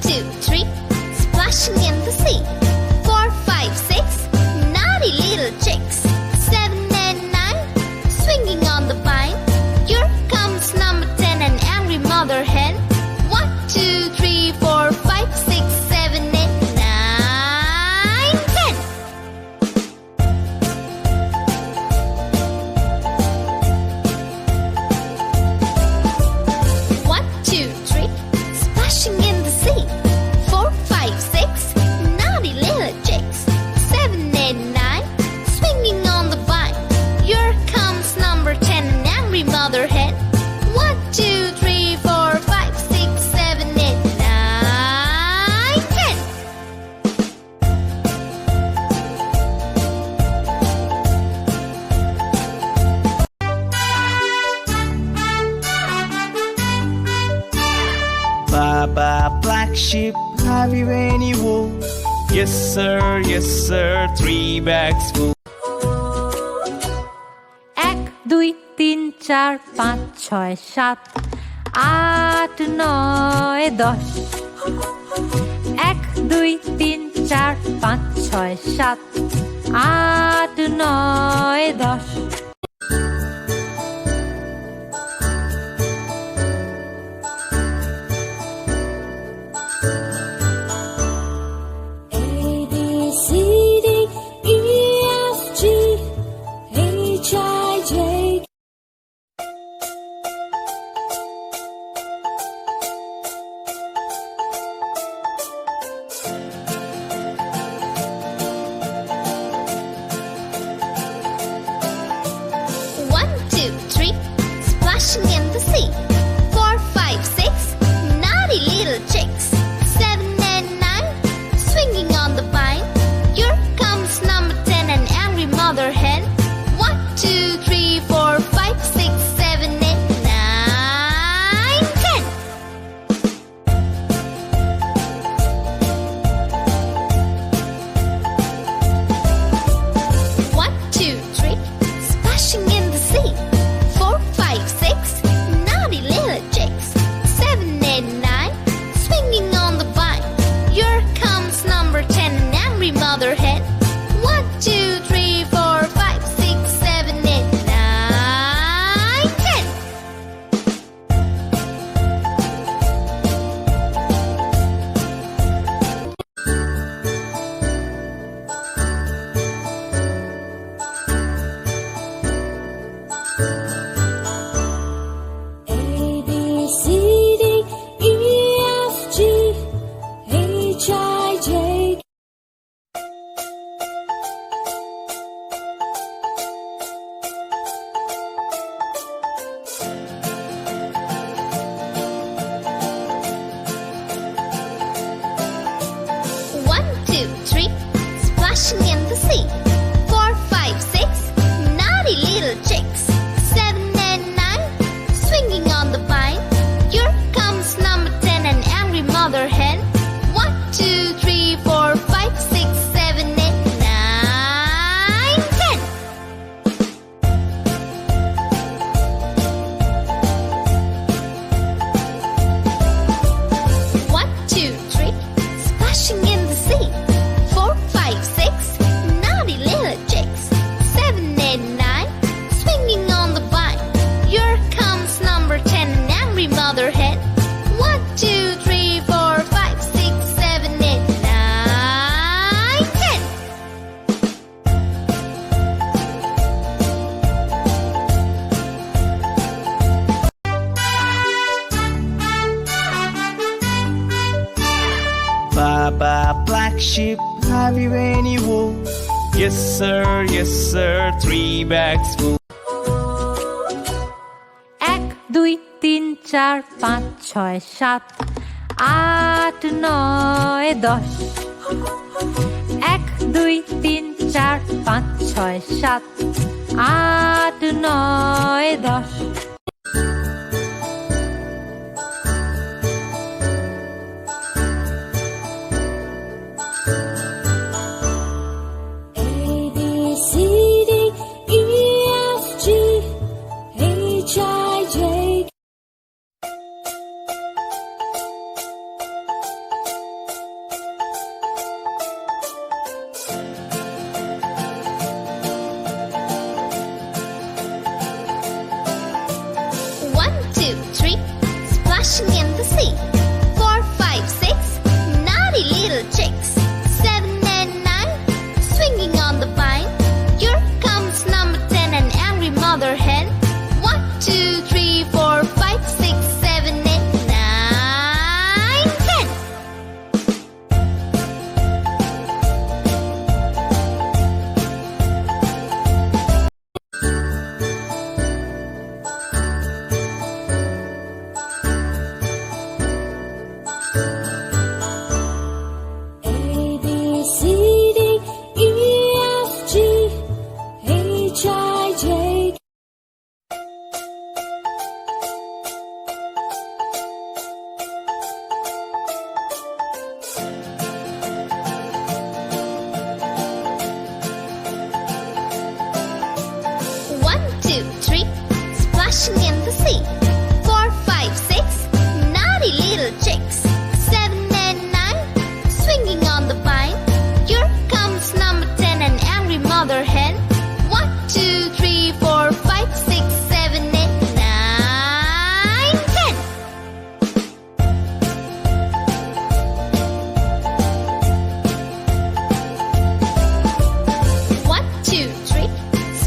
2, 3, splashing in the sea. 4, 5, 6, naughty little chicks. 7 and 9, swinging on the vine. Here comes number 10, an angry mother hen. 1, 2, 3, 4, 5, 6, 7, 8, 9, 10. 1, 2, 3, splashing in the sea. 4, 5, 6, naughty little chicks. 7, 8, 9, swinging on the vine. Here comes number 10, an angry mother hen. 1, 2, 3, 4, 5, 6, 7, 8, 9, 10. 'Baba, black sheep, have you any wool?' 'Yes sir, yes sir, 3 bags full.' 1, 2, 3, 4, 5, 6, 7, 8, 9, 10. 1, 2, 3, 4, 5, 6, 7, 8, 9, 10. Splashing in the sea. 4, 5, 6, naughty little chicks. 7 and 9, swinging on the vine. Here comes number 10, an angry mother hen. 1, 2, 3, 4, 5, 6, 7, 8, 9, 10. 1, 2, 3, splashing in the sea. 4, 5, 6, naughty little chicks. 7, 8, 9, swinging on the vine. Here comes number 10, an angry mother hen. 1, 2, 3, 4, 5, 6, 7, 8, 9, 10. 1, 2, 3, splashing in the sea. 4, 5, 6, naughty little chicks. 7 and 9, swinging on the vine. Here comes number 10, an angry mother hen. 1, 2, 3, 4, 5, 6, 7, 8, 9, 10. 1, 2, 3, splashing in the sea. 4, 5, 6, naughty little chicks. 7, 8, 9, swinging on the vine. Here comes number 10, an angry mother hen. 1, 2, 3, 4, 5, 6, 7, 8, 9, 10. 'Baba, black sheep, have you any wool?' 'Yes sir, yes sir, 3 bags full.' 1, 2, 3, 4, 5, 6, 7, 8, 9, 10. 1, 2, 3, 4, 5, 6, 7, 8, 9, 10.